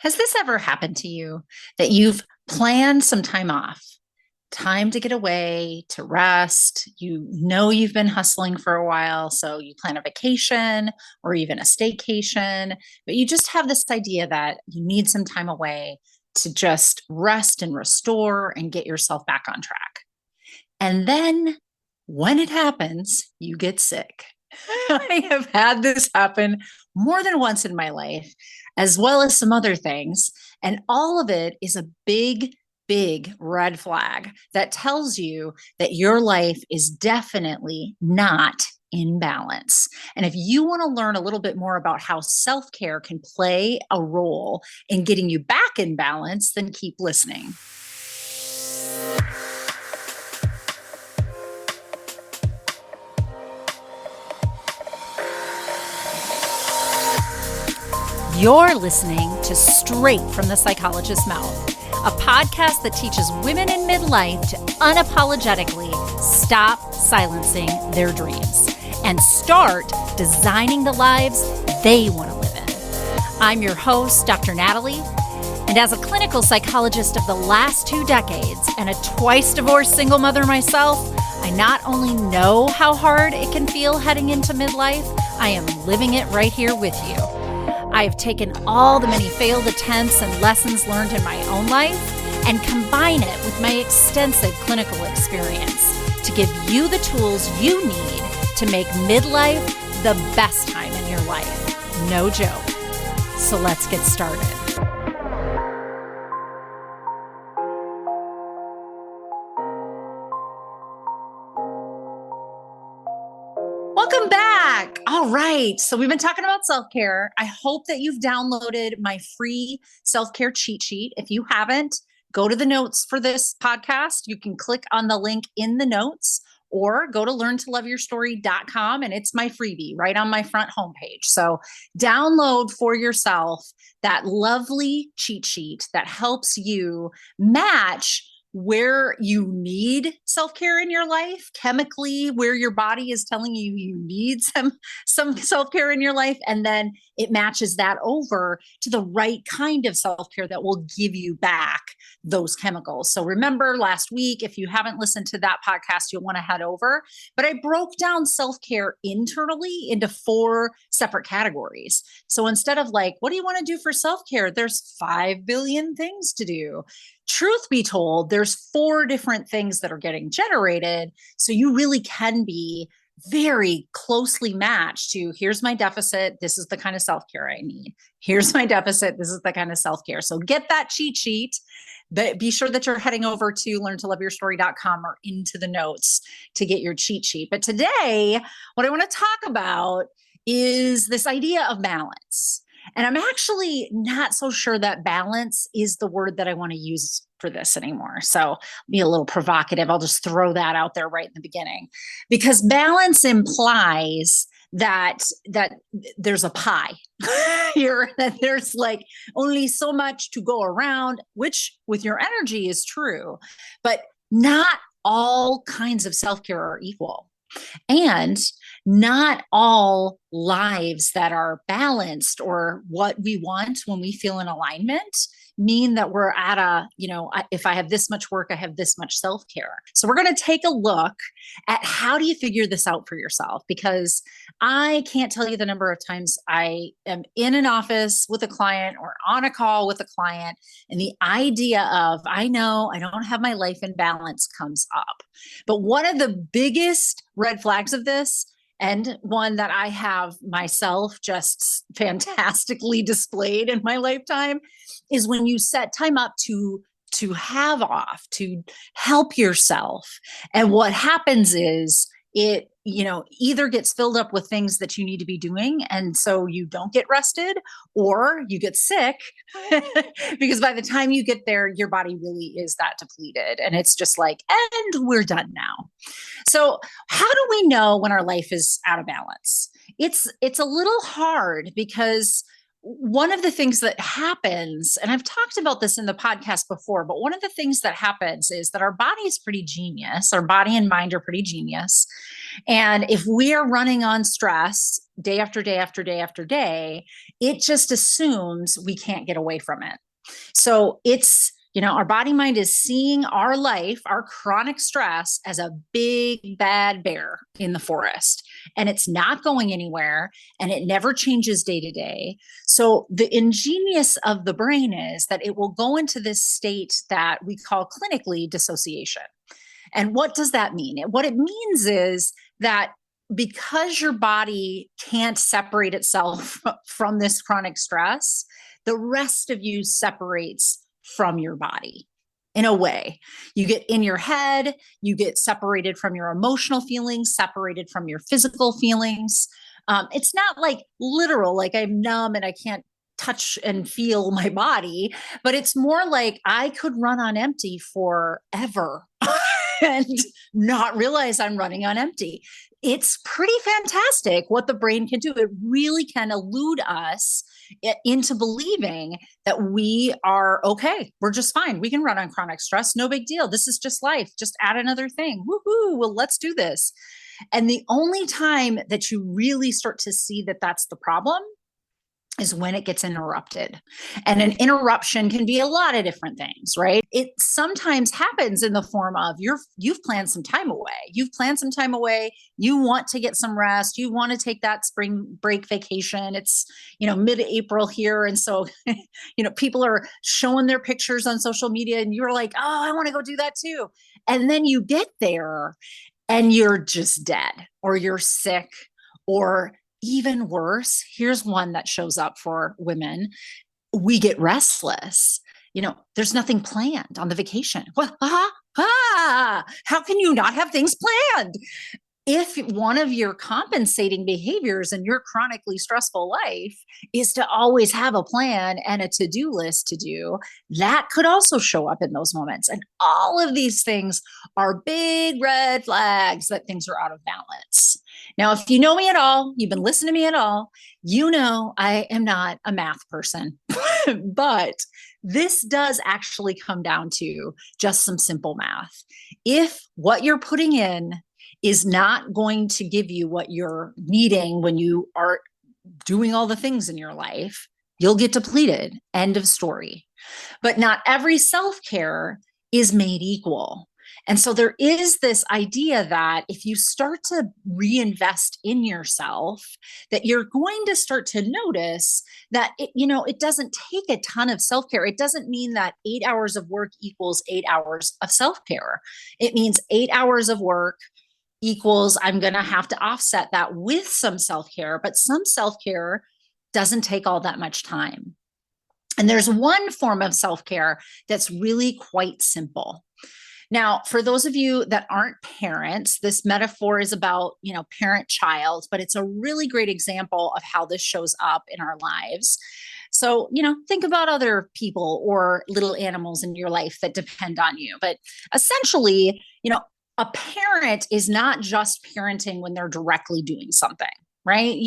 Has this ever happened to you that you've planned some time off, time to get away, to rest? You know you've been hustling for a while, so you plan a vacation or even a staycation, but you just have this idea that you need some time away to just rest and restore and get yourself back on track. And then when it happens, you get sick. I have had this happen more than once in my life, as well as some other things. And all of it is a big, big red flag that tells you that your life is definitely not in balance. And if you want to learn a little bit more about how self care can play a role in getting you back in balance, then keep listening. You're listening to Straight from the Psychologist's Mouth, a podcast that teaches women in midlife to unapologetically stop silencing their dreams and start designing the lives they want to live in. I'm your host, Dr. Natalie, and as a clinical psychologist of the last 2 decades and a twice-divorced single mother myself, I not only know how hard it can feel heading into midlife, I am living it right here with you. I've taken all the many failed attempts and lessons learned in my own life and combine it with my extensive clinical experience to give you the tools you need to make midlife the best time in your life. No joke. So let's get started. Welcome back. All right. So we've been talking about self-care. I hope that you've downloaded my free self-care cheat sheet. If you haven't, go to the notes for this podcast. You can click on the link in the notes or go to learntoloveyourstory.com and it's my freebie right on my front homepage. So download for yourself that lovely cheat sheet that helps you match where you need self-care in your life, chemically, where your body is telling you you need some self-care in your life, and then it matches that over to the right kind of self-care that will give you back those chemicals. So remember last week, if you haven't listened to that podcast, you'll want to head over. But I broke down self-care internally into 4 separate categories. So instead of like, what do you want to do for self-care? There's 5 billion things to do. Truth be told, there's 4 different things that are getting generated. So you really can be very closely matched to here's my deficit. This is the kind of self-care I need. Here's my deficit. This is the kind of self-care. So get that cheat sheet, but be sure that you're heading over to learntoloveyourstory.com or into the notes to get your cheat sheet. But today, what I want to talk about is this idea of balance. And I'm actually not so sure that balance is the word that I want to use for this anymore. So be a little provocative. I'll just throw that out there right in the beginning, because balance implies that there's a pie here, that there's like only so much to go around, which with your energy is true, but not all kinds of self-care are equal. And not all lives that are balanced or what we want when we feel in alignment mean that we're at if I have this much work, I have this much self-care. So we're going to take a look at how do you figure this out for yourself, because I can't tell you the number of times I am in an office with a client or on a call with a client, and the idea of, I know I don't have my life in balance comes up. But one of the biggest red flags of this, and one that I have myself just fantastically displayed in my lifetime, is when you set time up to have off, to help yourself. And what happens is it, either gets filled up with things that you need to be doing, and so you don't get rested, or you get sick because by the time you get there, your body really is that depleted. And it's just like, and we're done now. So how do we know when our life is out of balance? It's a little hard, because one of the things that happens, and I've talked about this in the podcast before, but one of the things that happens is that our body is pretty genius. Our body and mind are pretty genius. And if we are running on stress, day after day after day after day, it just assumes we can't get away from it. So it's, our body mind is seeing our life, our chronic stress, as a big bad bear in the forest. And it's not going anywhere, and it never changes day to day. So the ingenious of the brain is that it will go into this state that we call clinically dissociation. And what does that mean? What it means is that because your body can't separate itself from this chronic stress, the rest of you separates from your body. In a way, you get in your head, you get separated from your emotional feelings, separated from your physical feelings. It's not like literal, like I'm numb and I can't touch and feel my body, but it's more like I could run on empty forever and not realize I'm running on empty. It's pretty fantastic what the brain can do. It really can elude us into believing that we are okay. We're just fine. We can run on chronic stress. No big deal. This is just life. Just add another thing. Woohoo. Well, let's do this. And the only time that you really start to see that that's the problem is when it gets interrupted. And an interruption can be a lot of different things, right? It sometimes happens in the form of you've planned some time away. You've planned some time away. You want to get some rest. You want to take that spring break vacation. It's, mid-April here. And so, people are showing their pictures on social media and you're like, oh, I want to go do that too. And then you get there and you're just dead, or you're sick, or even worse, here's one that shows up for women. We get restless. There's nothing planned on the vacation. Well, how can you not have things planned? If one of your compensating behaviors in your chronically stressful life is to always have a plan and a to-do list to do, that could also show up in those moments. And all of these things are big red flags that things are out of balance. Now, if you know me at all, you've been listening to me at all, you know I am not a math person, but this does actually come down to just some simple math. If what you're putting in is not going to give you what you're needing when you are doing all the things in your life, you'll get depleted. End of story. But not every self-care is made equal. And so there is this idea that if you start to reinvest in yourself, that you're going to start to notice that it doesn't take a ton of self-care. It doesn't mean that 8 hours of work equals 8 hours of self-care. It means 8 hours of work equals I'm going to have to offset that with some self-care, but some self-care doesn't take all that much time. And there's one form of self-care that's really quite simple. Now, for those of you that aren't parents, this metaphor is about, parent-child, but it's a really great example of how this shows up in our lives. So, think about other people or little animals in your life that depend on you. But essentially, a parent is not just parenting when they're directly doing something, right?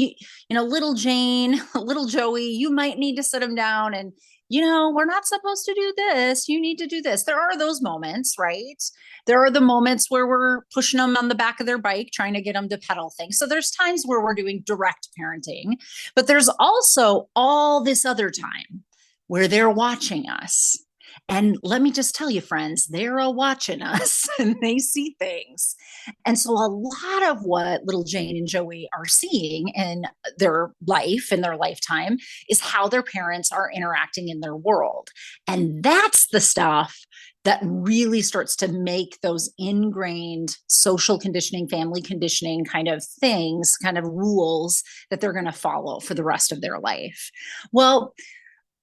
Little Jane, little Joey, you might need to sit them down and, we're not supposed to do this. You need to do this. There are those moments, right? There are the moments where we're pushing them on the back of their bike, trying to get them to pedal things. So there's times where we're doing direct parenting, but there's also all this other time where they're watching us. And let me just tell you, friends, they're all watching us and they see things. And so a lot of what little Jane and Joey are seeing in their life, in their lifetime, is how their parents are interacting in their world. And that's the stuff that really starts to make those ingrained social conditioning, family conditioning kind of things, kind of rules that they're going to follow for the rest of their life. Well,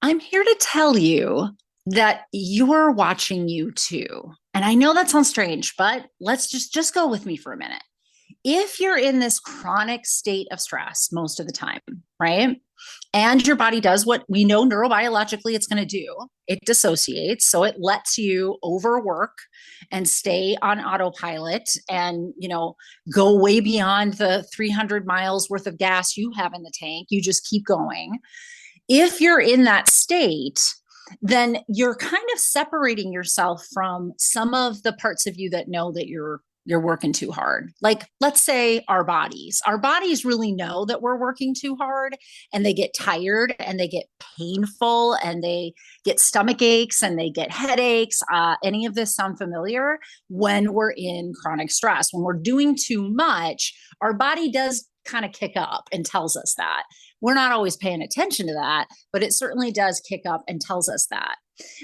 I'm here to tell you that you're watching you too. And I know that sounds strange, but let's just go with me for a minute. If you're in this chronic state of stress most of the time, right? And your body does what we know neurobiologically it's going to do. It dissociates. So it lets you overwork and stay on autopilot and, go way beyond the 300 miles worth of gas you have in the tank. You just keep going. If you're in that state, then you're kind of separating yourself from some of the parts of you that know that you're you're working too hard. Like, let's say our bodies really know that we're working too hard, and they get tired and they get painful and they get stomach aches and they get headaches. Any of this sound familiar? When we're in chronic stress, when we're doing too much, our body does kind of kick up and tells us that. We're not always paying attention to that, but it certainly does kick up and tells us that.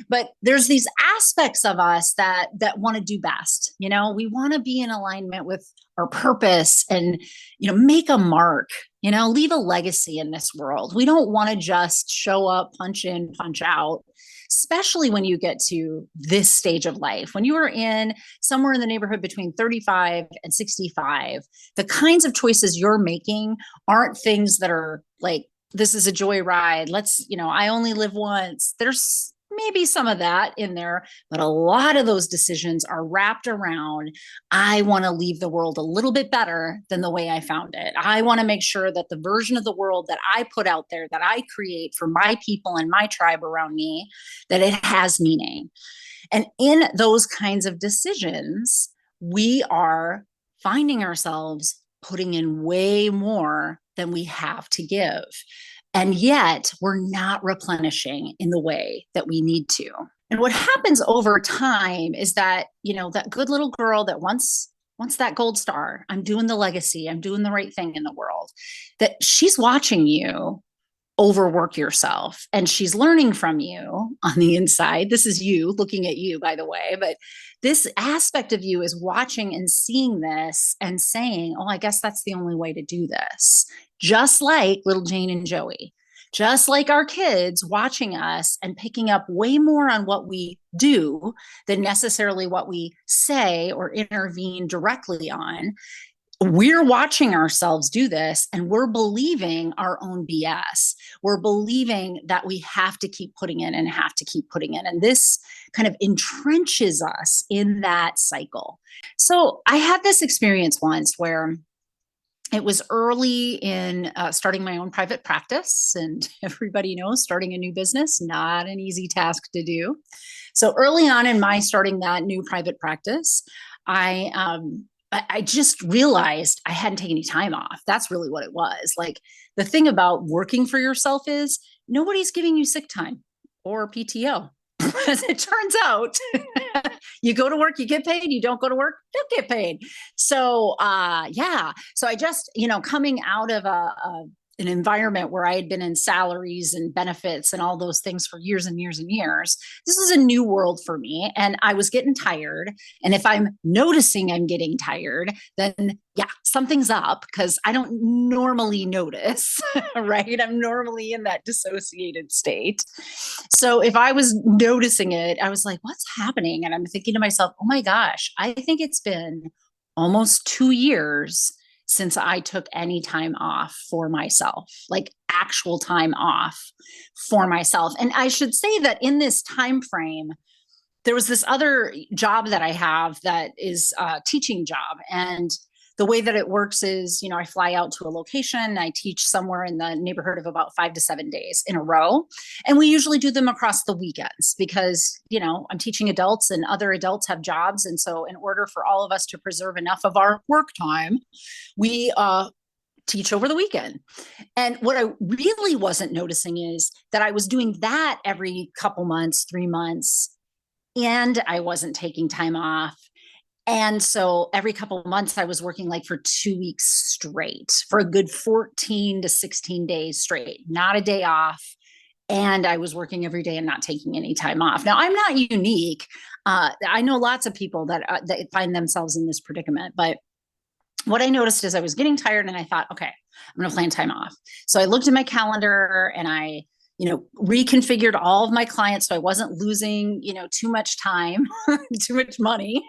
But there's these aspects of us that want to do best. We want to be in alignment with our purpose and make a mark, leave a legacy in this world. We don't want to just show up, punch in, punch out, especially when you get to this stage of life. When you are in somewhere in the neighborhood between 35 and 65, the kinds of choices you're making aren't things that are like, this is a joyride. I only live once. There's maybe some of that in there, but a lot of those decisions are wrapped around, I want to leave the world a little bit better than the way I found it. I want to make sure that the version of the world that I put out there, that I create for my people and my tribe around me, that it has meaning. And in those kinds of decisions, we are finding ourselves putting in way more than we have to give. And yet we're not replenishing in the way that we need to. And what happens over time is that, that good little girl that wants that gold star, I'm doing the legacy, I'm doing the right thing in the world, that she's watching you overwork yourself and she's learning from you on the inside. This is you looking at you, by the way, but this aspect of you is watching and seeing this and saying, oh, I guess that's the only way to do this. Just like little Jane and Joey, just like our kids watching us and picking up way more on what we do than necessarily what we say or intervene directly on. We're watching ourselves do this and we're believing our own BS. We're believing that we have to keep putting in and have to keep putting in. And this kind of entrenches us in that cycle. So I had this experience once where it was early in starting my own private practice. And everybody knows starting a new business, not an easy task to do. So early on in my starting that new private practice, I just realized I hadn't taken any time off. That's really what it was. Like, the thing about working for yourself is nobody's giving you sick time or PTO. As it turns out, you go to work, you get paid. You don't go to work, don't get paid. So, yeah. So I just, coming out of an environment where I had been in salaries and benefits and all those things for years and years and years, this is a new world for me. And I was getting tired. And if I'm noticing I'm getting tired, then yeah, something's up, because I don't normally notice, right? I'm normally in that dissociated state. So if I was noticing it, I was like, what's happening? And I'm thinking to myself, oh my gosh, I think it's been almost 2 years since I took any time off for myself, like actual time off for myself. And I should say that in this time frame, there was this other job that I have that is a teaching job. And the way that it works is, I fly out to a location, I teach somewhere in the neighborhood of about 5 to 7 days in a row. And we usually do them across the weekends because, I'm teaching adults and other adults have jobs. And so in order for all of us to preserve enough of our work time, we teach over the weekend. And what I really wasn't noticing is that I was doing that every couple months, 3 months, and I wasn't taking time off. And so every couple of months I was working like for 2 weeks straight for a good 14 to 16 days straight, not a day off. And I was working every day and not taking any time off. Now, I'm not unique. I know lots of people that find themselves in this predicament, but what I noticed is I was getting tired and I thought, okay, I'm going to plan time off. So I looked at my calendar and I reconfigured all of my clients so I wasn't losing, too much time, too much money.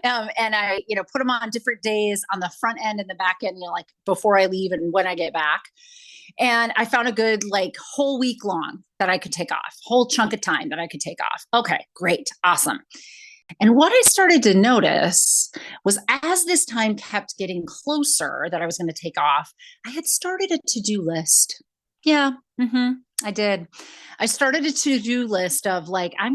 And I, put them on different days on the front end and the back end, like before I leave and when I get back. And I found a good whole week long that I could take off, whole chunk of time that I could take off. Okay, great. Awesome. And what I started to notice was as this time kept getting closer that I was going to take off, I had started a to-do list. Yeah. I did. I started a to-do list of like, I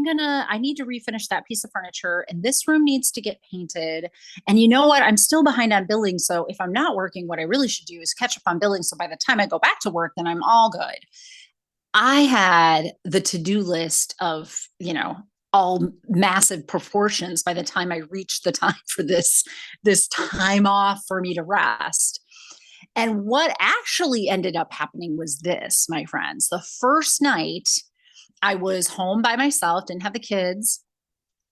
need to refinish that piece of furniture and this room needs to get painted. And you know what? I'm still behind on billing. So if I'm not working, what I really should do is catch up on billing. So by the time I go back to work, then I'm all good. I had the to-do list of, all massive proportions by the time I reached the time for this time off for me to rest. And what actually ended up happening was this, my friends. The first night I was home by myself, didn't have the kids.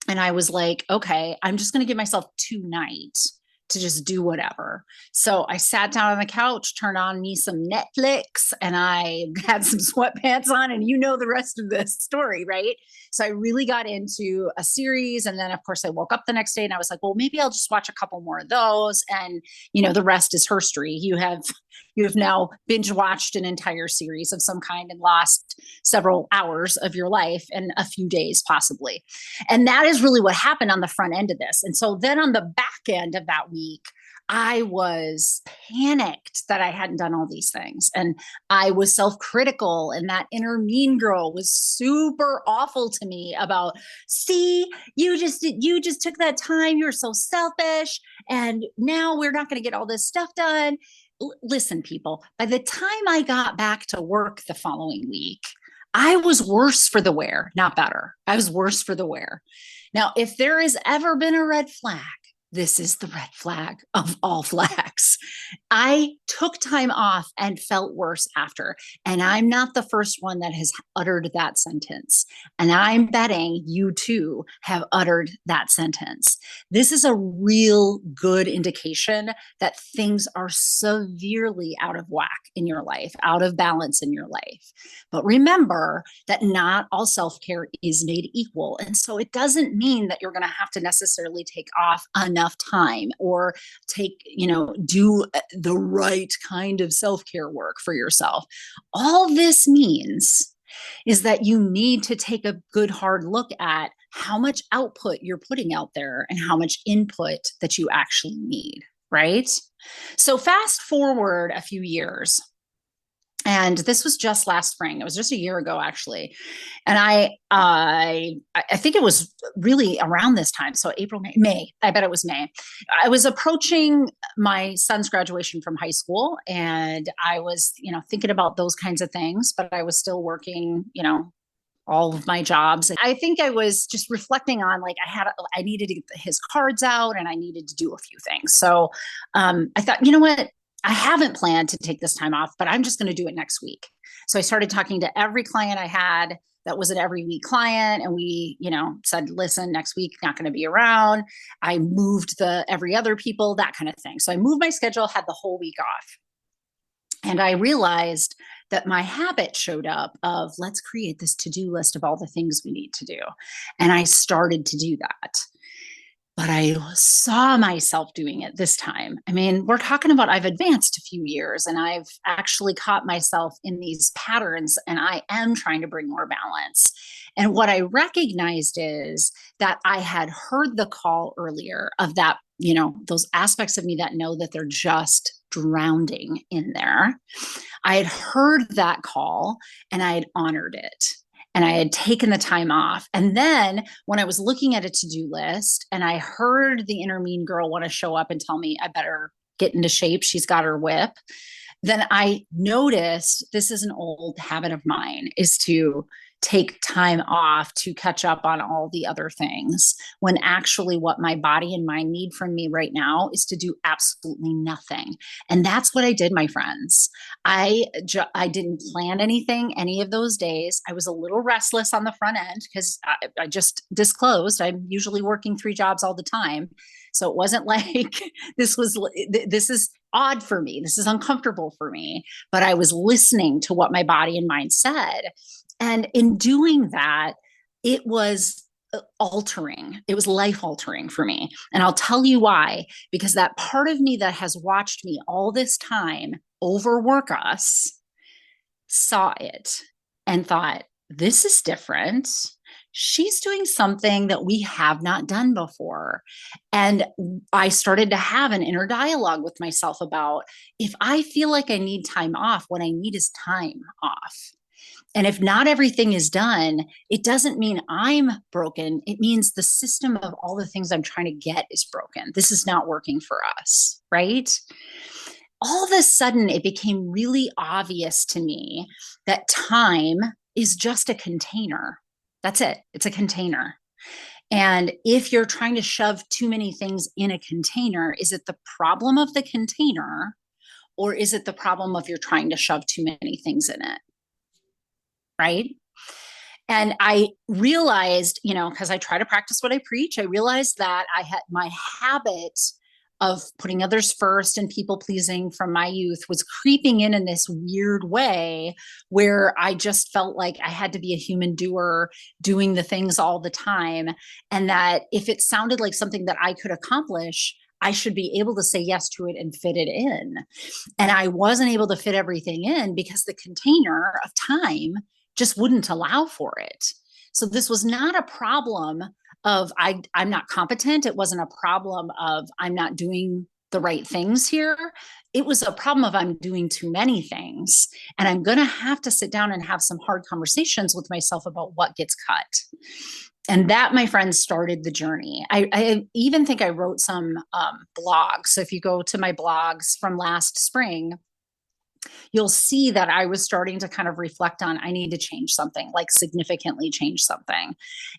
And I was like, okay, I'm just going to give myself 2 nights to just do whatever. So I sat down on the couch, turned on me some Netflix, and I had some sweatpants on. And you know the rest of the story, right? So I really got into a series. And then, of course, I woke up the next day and I was like, well, maybe I'll just watch a couple more of those. And, the rest is history. You have now binge watched an entire series of some kind and lost several hours of your life and a few days, possibly. And that is really what happened on the front end of this. And so then on the back end of that week, I was panicked that I hadn't done all these things. And I was self-critical. And that inner mean girl was super awful to me about, see, you just took that time. You're so selfish. And now we're not going to get all this stuff done. Listen, people, by the time I got back to work the following week, I was worse for the wear, not better. I was worse for the wear. Now, if there has ever been a red flag, this is the red flag of all flags. I took time off and felt worse after. And I'm not the first one that has uttered that sentence. And I'm betting you too have uttered that sentence. This is a real good indication that things are severely out of whack in your life, out of balance in your life. But remember that not all self-care is made equal. And so it doesn't mean that you're going to have to necessarily take off enough time or do the right kind of self-care work for yourself. All this means is that you need to take a good hard look at how much output you're putting out there and how much input that you actually need, right? So fast forward a few years, and this was just last spring. It was just a year ago, actually. And I think it was really around this time. So April, May. I bet it was May. I was approaching my son's graduation from high school, and I was, thinking about those kinds of things. But I was still working, all of my jobs. I think I was just reflecting on like I needed to get his cards out, and I needed to do a few things. So I thought, you know what? I haven't planned to take this time off, but I'm just going to do it next week. So I started talking to every client I had that was an every week client. And we, said, listen, next week, not going to be around. I moved the every other people, that kind of thing. So I moved my schedule, had the whole week off. And I realized that my habit showed up of let's create this to-do list of all the things we need to do. And I started to do that. But I saw myself doing it this time. I mean, we're talking about I've advanced a few years and I've actually caught myself in these patterns and I am trying to bring more balance. And what I recognized is that I had heard the call earlier of that, those aspects of me that know that they're just drowning in there. I had heard that call and I had honored it. And I had taken the time off. And then when I was looking at a to-do list and I heard the inner mean girl want to show up and tell me I better get into shape, she's got her whip, then I noticed this is an old habit of mine, is to take time off to catch up on all the other things, when actually what my body and mind need from me right now is to do absolutely nothing. And that's what I did, my friends. I didn't plan anything any of those days. I was a little restless on the front end because I just disclosed I'm usually working 3 jobs all the time. So it wasn't like this is odd for me. This is uncomfortable for me, but I was listening to what my body and mind said. And in doing that, it was altering. It was life altering for me. And I'll tell you why, because that part of me that has watched me all this time overwork us saw it and thought, this is different. She's doing something that we have not done before. And I started to have an inner dialogue with myself about, if I feel like I need time off, what I need is time off. And if not everything is done, it doesn't mean I'm broken. It means the system of all the things I'm trying to get is broken. This is not working for us, right? All of a sudden, it became really obvious to me that time is just a container. That's it, it's a container. And if you're trying to shove too many things in a container, is it the problem of the container or is it the problem of you're trying to shove too many things in it? Right. And I realized, because I try to practice what I preach, I realized that I had my habit of putting others first and people pleasing from my youth was creeping in this weird way where I just felt like I had to be a human doer doing the things all the time. And that if it sounded like something that I could accomplish, I should be able to say yes to it and fit it in. And I wasn't able to fit everything in because the container of time just wouldn't allow for it. So this was not a problem of I'm not competent. It wasn't a problem of I'm not doing the right things here. It was a problem of I'm doing too many things. And I'm going to have to sit down and have some hard conversations with myself about what gets cut. And that, my friends, started the journey. I even think I wrote some blogs. So if you go to my blogs from last spring, you'll see that I was starting to kind of reflect on I need to change something, like significantly change something.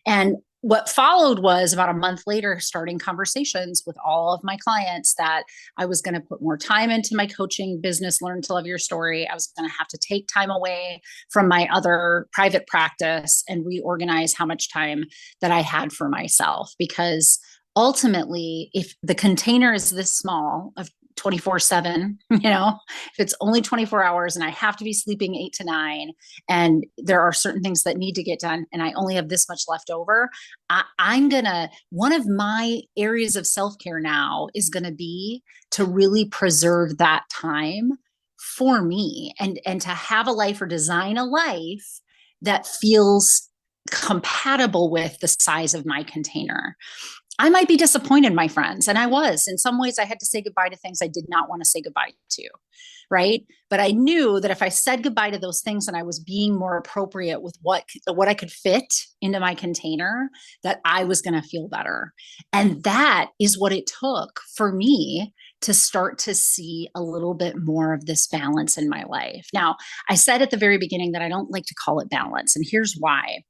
And what followed was about a month later, starting conversations with all of my clients that I was going to put more time into my coaching business, Learn to Love Your Story. I was going to have to take time away from my other private practice and reorganize how much time that I had for myself. Because ultimately, if the container is this small of 24/7, if it's only 24 hours and I have to be sleeping 8 to 9 and there are certain things that need to get done and I only have this much left over, one of my areas of self-care now is going to be to really preserve that time for me and to have a life or design a life that feels compatible with the size of my container. I might be disappointed, my friends. And I was. In some ways, I had to say goodbye to things I did not want to say goodbye to. Right. But I knew that if I said goodbye to those things and I was being more appropriate with what I could fit into my container, that I was going to feel better. And that is what it took for me to start to see a little bit more of this balance in my life. Now, I said at the very beginning that I don't like to call it balance. And here's why.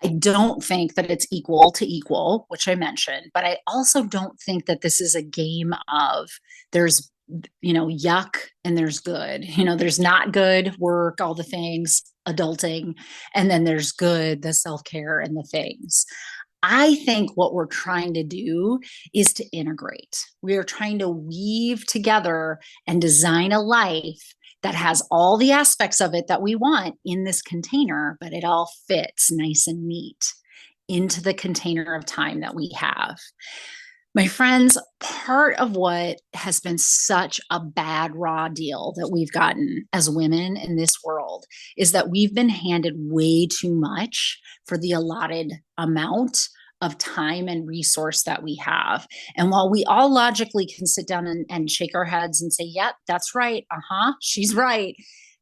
I don't think that it's equal to equal, which I mentioned, but I also don't think that this is a game of there's, yuck and there's good. There's not good, work, all the things, adulting, and then there's good, the self-care and the things. I think what we're trying to do is to integrate. We are trying to weave together and design a life that has all the aspects of it that we want in this container, but it all fits nice and neat into the container of time that we have. My friends, part of what has been such a bad raw deal that we've gotten as women in this world is that we've been handed way too much for the allotted amount of time and resource that we have. And while we all logically can sit down and shake our heads and say, yeah, that's right. She's right.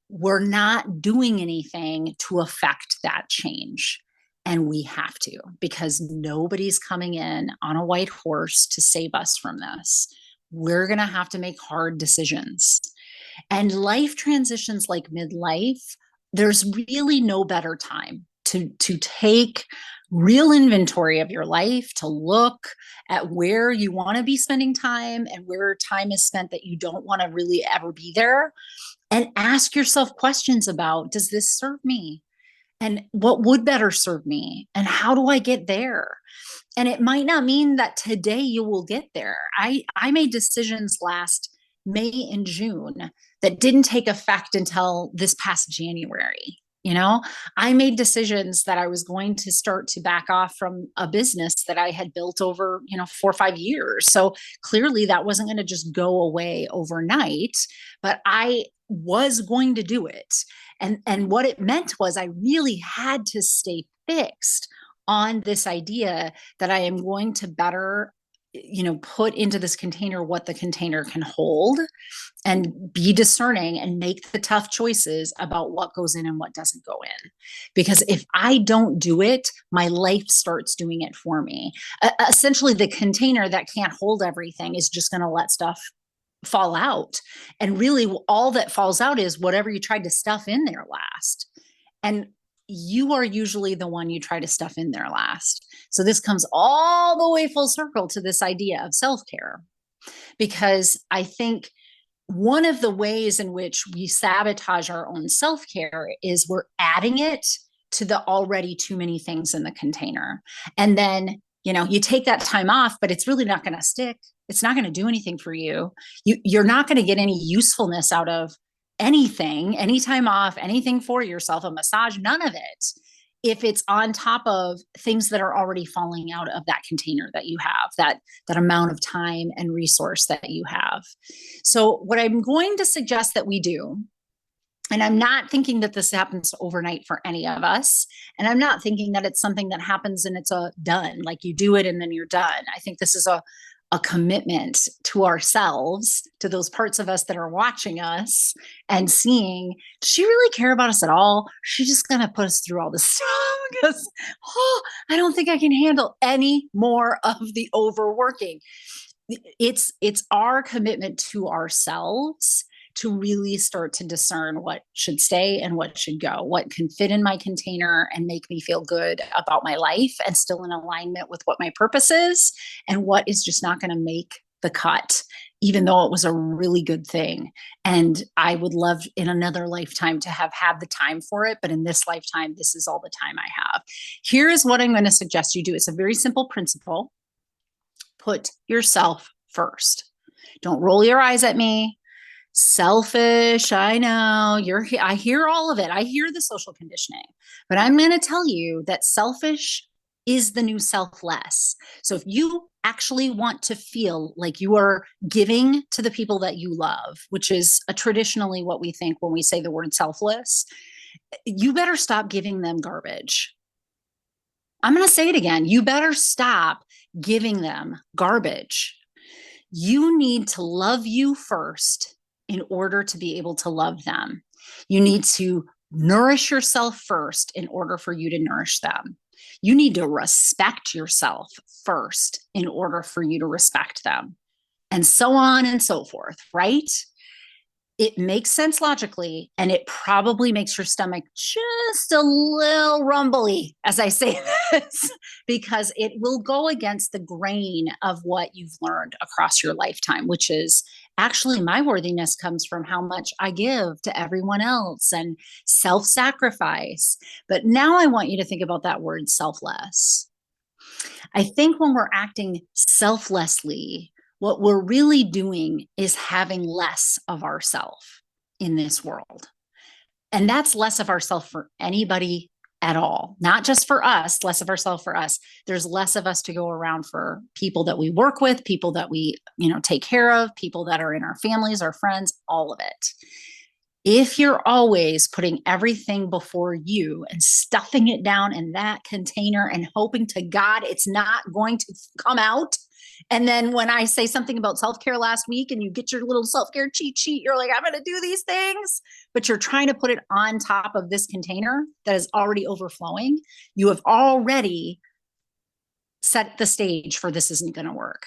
We're not doing anything to affect that change. And we have to, because nobody's coming in on a white horse to save us from this. We're going to have to make hard decisions. And life transitions like midlife, there's really no better time to take real inventory of your life, to look at where you want to be spending time and where time is spent that you don't want to really ever be there, and ask yourself questions about, does this serve me? And what would better serve me? And how do I get there? And it might not mean that today you will get there. I made decisions last May and June that didn't take effect until this past January. I made decisions that I was going to start to back off from a business that I had built over, 4 or 5 years. So clearly that wasn't going to just go away overnight, but I was going to do it. And what it meant was I really had to stay fixed on this idea that I am going to better put into this container what the container can hold, and be discerning and make the tough choices about what goes in and what doesn't go in. Because if I don't do it, my life starts doing it for me. Essentially, the container that can't hold everything is just going to let stuff fall out. And really, all that falls out is whatever you tried to stuff in there last. And you are usually the one you try to stuff in there last. So this comes all the way full circle to this idea of self-care, because I think one of the ways in which we sabotage our own self-care is we're adding it to the already too many things in the container. And then, you take that time off, but it's really not going to stick. It's not going to do anything for you. You're not going to get any usefulness out of anything, any time off, anything for yourself, a massage, none of it, if it's on top of things that are already falling out of that container that you have, that amount of time and resource that you have. So what I'm going to suggest that we do, and I'm not thinking that this happens overnight for any of us, and I'm not thinking that it's something that happens and it's done, like you do it and then you're done. I think this is a commitment to ourselves, to those parts of us that are watching us and seeing, does she really care about us at all? She's just going to put us through all this stuff because, I don't think I can handle any more of the overworking. It's our commitment to ourselves to really start to discern what should stay and what should go, what can fit in my container and make me feel good about my life and still in alignment with what my purpose is, and what is just not going to make the cut, even though it was a really good thing. And I would love in another lifetime to have had the time for it. But in this lifetime, this is all the time I have. Here is what I'm going to suggest you do. It's a very simple principle. Put yourself first. Don't roll your eyes at me. Selfish, I know, I hear all of it. I hear the social conditioning, but I'm going to tell you that selfish is the new selfless. So if you actually want to feel like you are giving to the people that you love, which is traditionally what we think when we say the word selfless, you better stop giving them garbage. I'm going to say it again. You better stop giving them garbage. You need to love you first in order to be able to love them. You need to nourish yourself first in order for you to nourish them. You need to respect yourself first in order for you to respect them, and so on and so forth, right? It makes sense logically, and it probably makes your stomach just a little rumbly as I say this, because it will go against the grain of what you've learned across your lifetime, which is actually my worthiness comes from how much I give to everyone else and self-sacrifice. But now I want you to think about that word selfless. I think when we're acting selflessly, what we're really doing is having less of ourself in this world. And that's less of ourself for anybody at all, not just for us, less of ourselves for us. There's less of us to go around for people that we work with, people that we, take care of, people that are in our families, our friends, all of it. If you're always putting everything before you and stuffing it down in that container and hoping to God it's not going to come out, and then when I say something about self-care last week and you get your little self-care cheat sheet, you're like, I'm going to do these things, but you're trying to put it on top of this container that is already overflowing. You have already set the stage for this isn't going to work.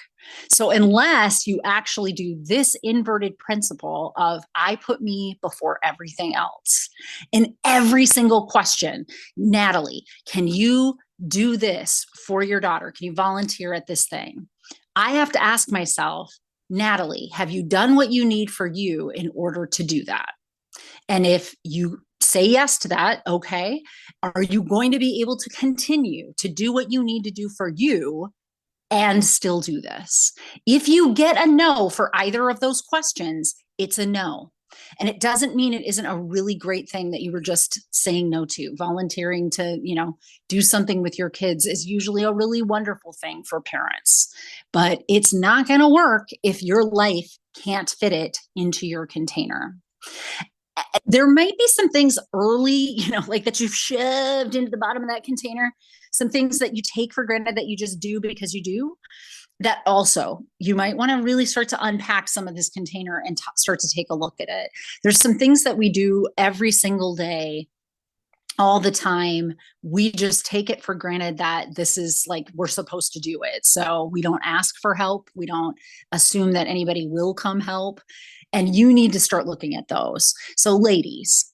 So unless you actually do this inverted principle of I put me before everything else in every single question, Natalie, can you do this for your daughter? Can you volunteer at this thing? I have to ask myself, Natalie, have you done what you need for you in order to do that? And if you say yes to that, okay, are you going to be able to continue to do what you need to do for you and still do this? If you get a no for either of those questions, it's a no. And it doesn't mean it isn't a really great thing that you were just saying no to. Volunteering to, do something with your kids is usually a really wonderful thing for parents. But it's not going to work if your life can't fit it into your container. There might be some things early, like that you've shoved into the bottom of that container, some things that you take for granted that you just do because you do. that also you might want to really start to unpack some of this container and start to take a look at it. There's some things that we do every single day, all the time. We just take it for granted that this is like we're supposed to do it. So we don't ask for help. We don't assume that anybody will come help. And you need to start looking at those. So, ladies,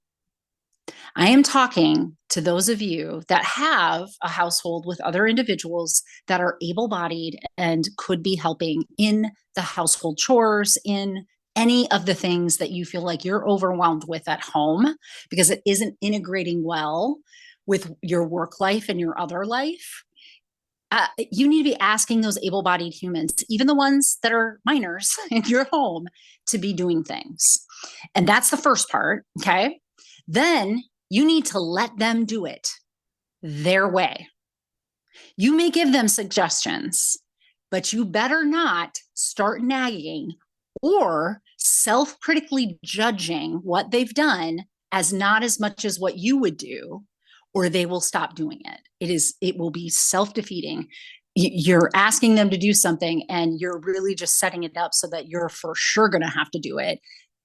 I am talking to those of you that have a household with other individuals that are able bodied and could be helping in the household chores, in any of the things that you feel like you're overwhelmed with at home because it isn't integrating well with your work life and your other life. You need to be asking those able bodied humans, even the ones that are minors in your home, to be doing things. And that's the first part. Okay. Then you need to let them do it their way. You may give them suggestions, but you better not start nagging or self-critically judging what they've done as not as much as what you would do, or they will stop doing it. It will be self-defeating. You're asking them to do something and you're really just setting it up so that you're for sure going to have to do it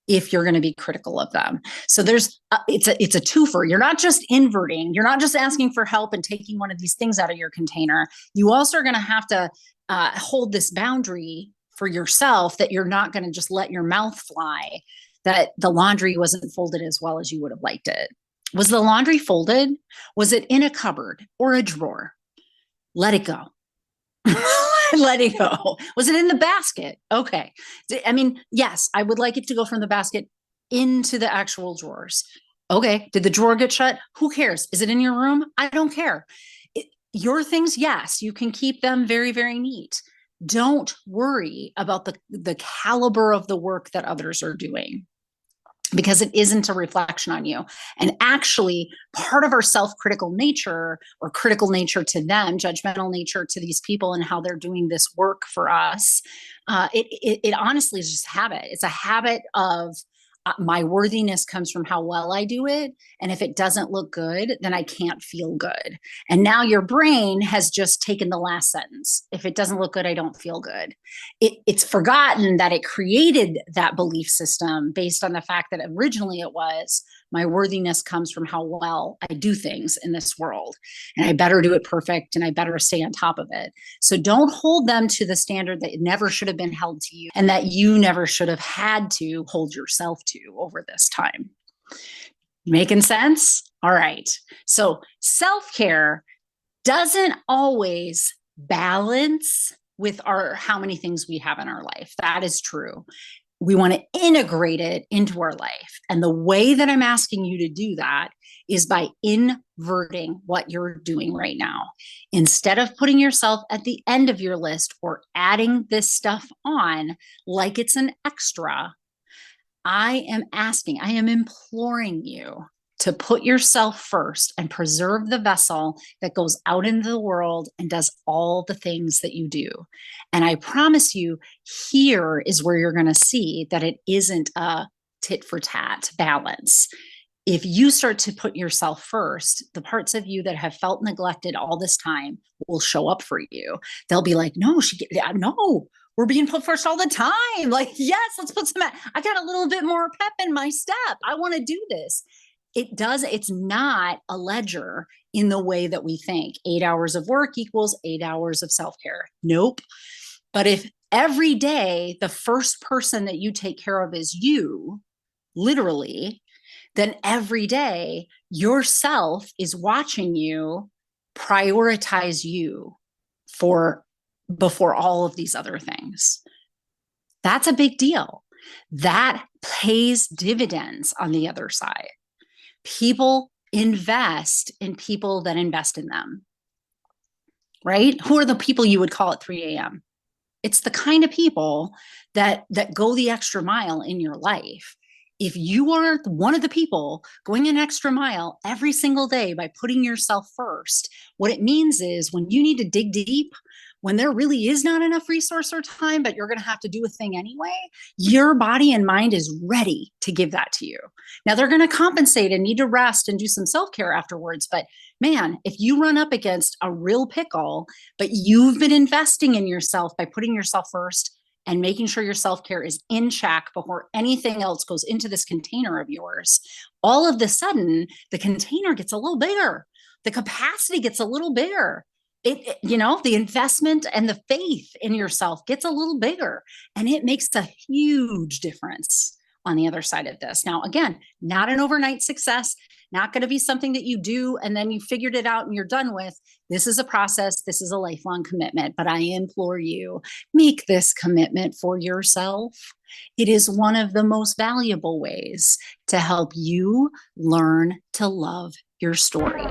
if you're going to be critical of them. So it's a twofer. You're not just inverting. You're not just asking for help and taking one of these things out of your container. You also are going to have to hold this boundary for yourself that you're not going to just let your mouth fly, that the laundry wasn't folded as well as you would have liked it. Was the laundry folded? Was it in a cupboard or a drawer? Let it go. Let it go. Was it in the basket? Okay. I mean, yes, I would like it to go from the basket into the actual drawers. Okay. Did the drawer get shut? Who cares? Is it in your room? I don't care. Your things, yes, you can keep them very, very neat. Don't worry about the caliber of the work that others are doing, because it isn't a reflection on you. And actually, part of our self-critical nature, or critical nature to them, judgmental nature to these people and how they're doing this work for us, it honestly is just habit. It's a habit of my worthiness comes from how well I do it. And if it doesn't look good, then I can't feel good. And now your brain has just taken the last sentence. If it doesn't look good, I don't feel good. It's forgotten that it created that belief system based on the fact that originally it was my worthiness comes from how well I do things in this world. And I better do it perfect and I better stay on top of it. So don't hold them to the standard that never should have been held to you and that you never should have had to hold yourself to over this time. Making sense? All right. So self-care doesn't always balance with how many things we have in our life. That is true. We want to integrate it into our life. And the way that I'm asking you to do that is by inverting what you're doing right now. Instead of putting yourself at the end of your list or adding this stuff on like it's an extra, I am imploring you to put yourself first and preserve the vessel that goes out into the world and does all the things that you do. And I promise you, here is where you're going to see that it isn't a tit for tat balance. If you start to put yourself first, the parts of you that have felt neglected all this time will show up for you. They'll be like, no, we're being put first all the time. Like, yes, let's put I got a little bit more pep in my step. I want to do this. It's not a ledger in the way that we think. 8 hours of work equals 8 hours of self-care. Nope. But if every day the first person that you take care of is you, literally, then every day yourself is watching you prioritize you before all of these other things. That's a big deal. That pays dividends on the other side. People invest in people that invest in them, right? Who are the people you would call at 3 a.m.? It's the kind of people that go the extra mile in your life. If you are one of the people going an extra mile every single day by putting yourself first, what it means is when you need to dig deep, when there really is not enough resource or time, but you're going to have to do a thing anyway, your body and mind is ready to give that to you. Now they're going to compensate and need to rest and do some self-care afterwards, but man, if you run up against a real pickle, but you've been investing in yourself by putting yourself first and making sure your self-care is in check before anything else goes into this container of yours, all of the sudden the container gets a little bigger. The capacity gets a little bigger. The investment and the faith in yourself gets a little bigger, and it makes a huge difference on the other side of this. Now, again, not an overnight success, not going to be something that you do and then you figured it out and you're done with. This is a process. This is a lifelong commitment. But I implore you, make this commitment for yourself. It is one of the most valuable ways to help you learn to love your story.